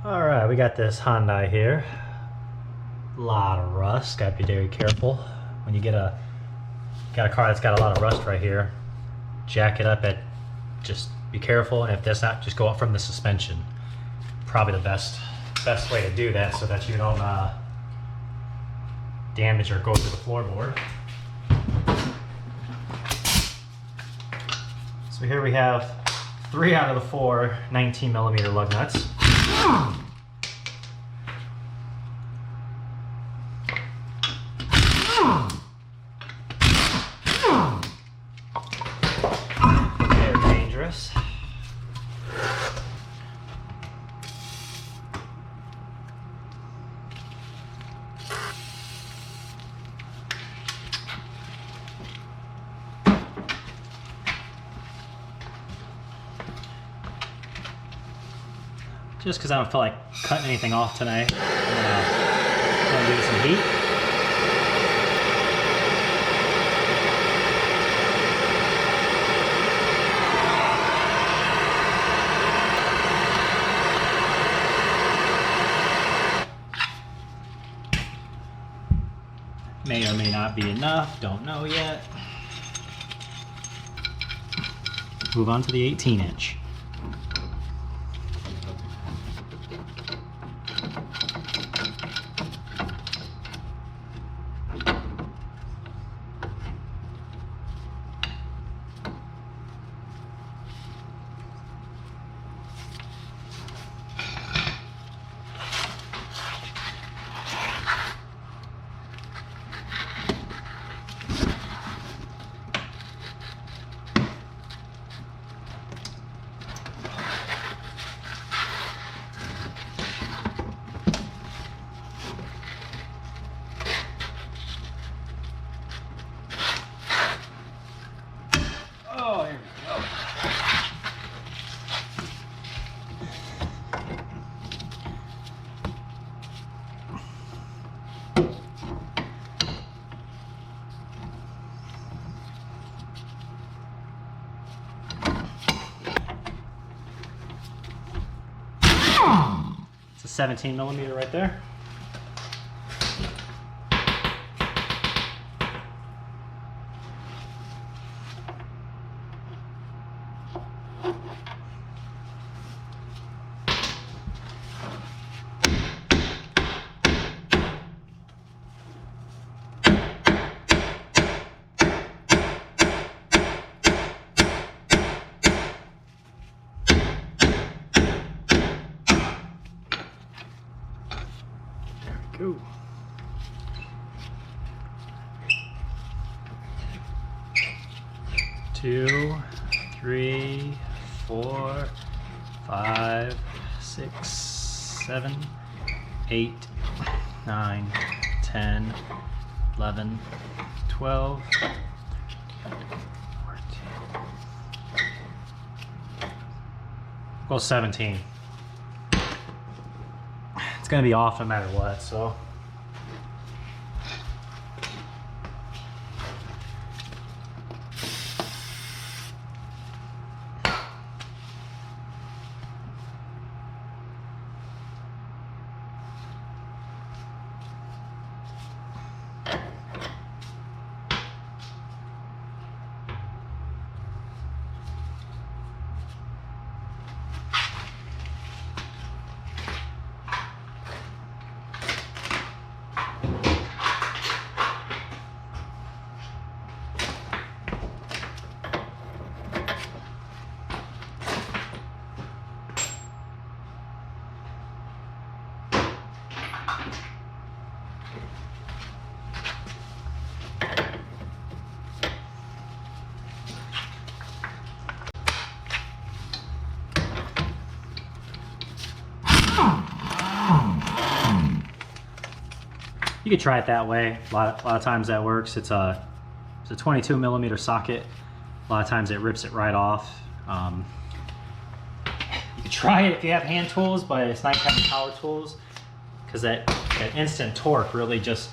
All right, we got this Hyundai here. A lot of rust. Got to be very careful when you got a car that's got a lot of rust right here. Jack it up just be careful, and if that's not, just go up from the suspension. Probably the best way to do that so that you don't damage or go through the floorboard. So here we have 3 out of the 4 19mm lug nuts. They're dangerous. Just because I don't feel like cutting anything off today, I'm gonna give it some heat. May or may not be enough, don't know yet. Move on to the 18-inch. Oh, here we go. It's a 17mm right there. Go. Two, 3, 4, 5, 6, 7, 8, 9, 10, 11, 12, 14. Well, 17. It's going to be off no matter what, so. You could try it that way. A lot of times that works. It's a 22mm socket. A lot of times it rips it right off. You could try it if you have hand tools, but it's nice having power tools because that instant torque really just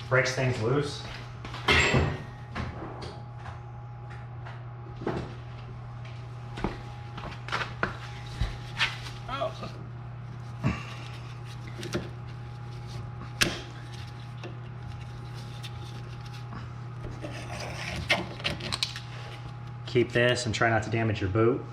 breaks things loose. keep this and try not to damage your boot.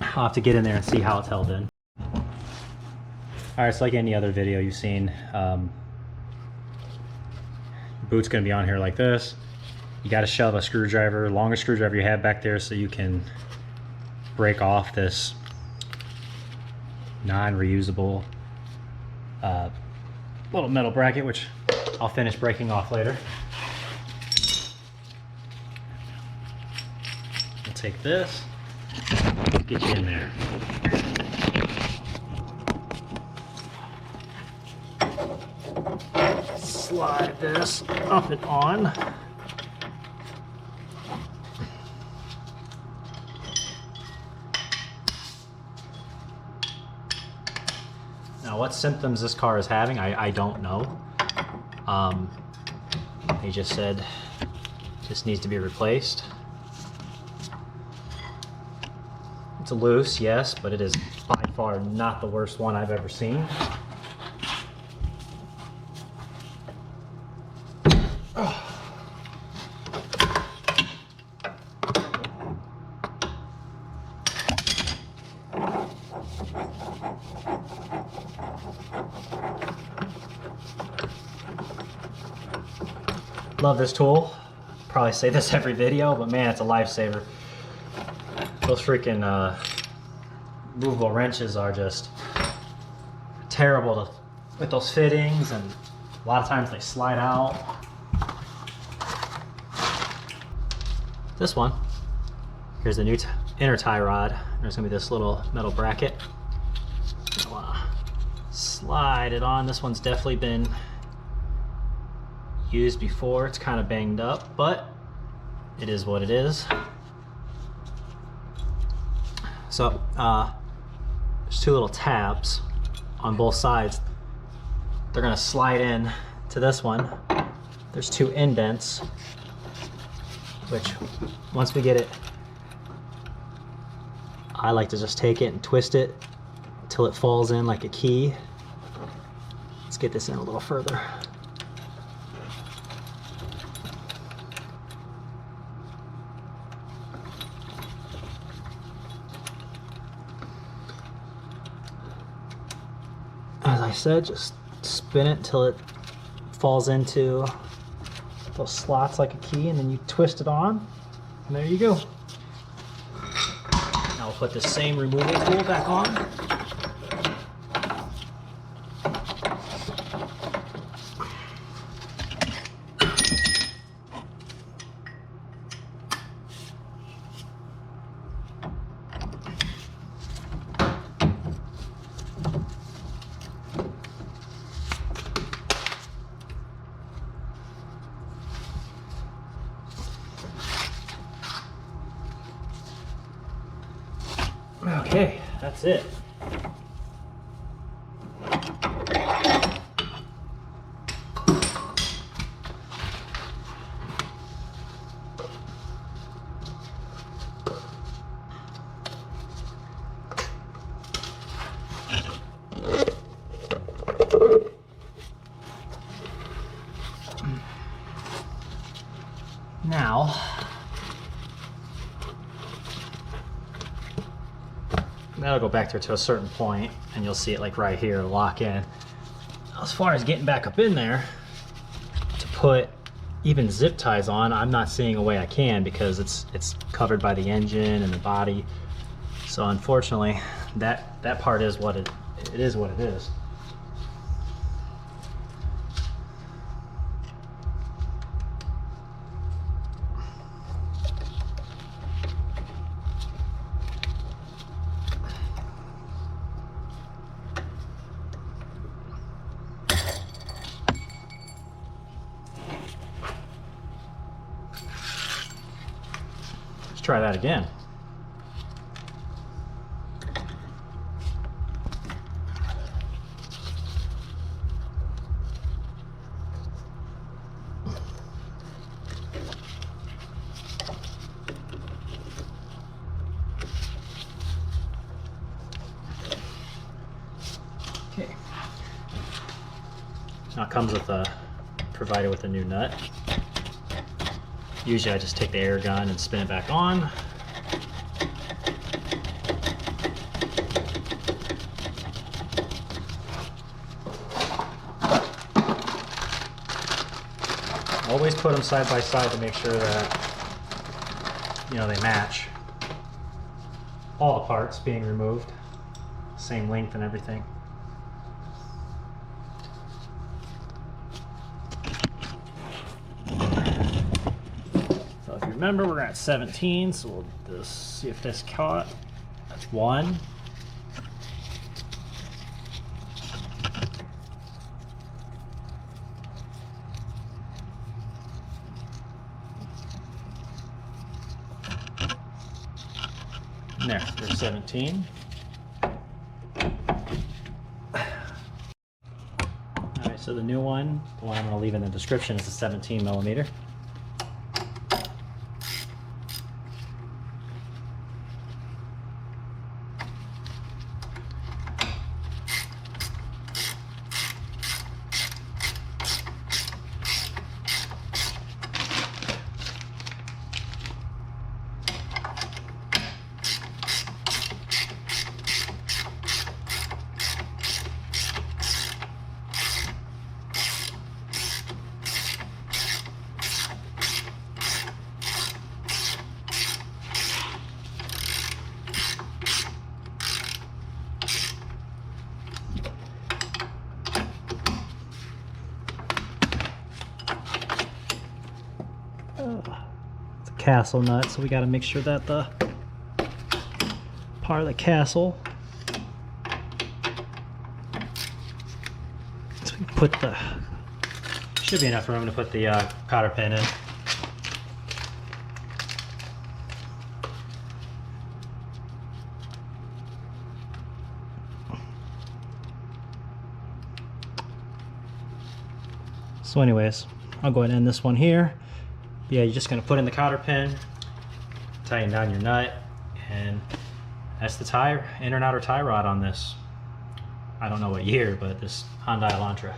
I'll have to get in there and see how it's held in. Alright, it's like any other video you've seen. Boot's going to be on here like this. You got to shove a screwdriver, longest screwdriver you have back there, so you can break off this non-reusable little metal bracket, which I'll finish breaking off later. We'll take this, get you in there. Slide this up and on. Now, what symptoms this car is having, I don't know. They just said this needs to be replaced. It's loose, yes, but it is by far not the worst one I've ever seen. Love this tool. Probably say this every video, but man, it's a lifesaver. Those freaking movable wrenches are just terrible with those fittings, and a lot of times they slide out. This one, here's the new inner tie rod. There's gonna be this little metal bracket. I'll slide it on. This one's definitely been used before. It's kind of banged up, but it is what it is. So there's two little tabs on both sides. They're gonna slide in to this one. There's two indents, which once we get it, I like to just take it and twist it until it falls in like a key. Let's get this in a little further. As I said, just spin it until it falls into those slots like a key, and then you twist it on, and there you go. Now we'll put the same removal tool back on. Okay, that's it. Now, that'll go back there to a certain point, and you'll see it like right here, lock in. As far as getting back up in there to put even zip ties on, I'm not seeing a way I can, because it's covered by the engine and the body. So unfortunately, that part is what it is what it is. Try that again. Okay. Now it comes with provided with a new nut. Usually I just take the air gun and spin it back on. Always put them side by side to make sure that, you know, they match. All the parts being removed, same length and everything. So if you remember, we're at 17, so we'll just see if this caught. That's 1. There, there's 17. Alright, so the new one, the one I'm going to leave in the description, is a 17 millimeter. It's a castle nut, so we got to make sure that the part of the castle, so we put the, should be enough room to put the cotter pin in. So anyways, I'll go ahead and end this one here. Yeah, you're just going to put in the cotter pin, tighten down your nut, and that's the tie, inner and outer tie rod on this. I don't know what year, but this Hyundai Elantra.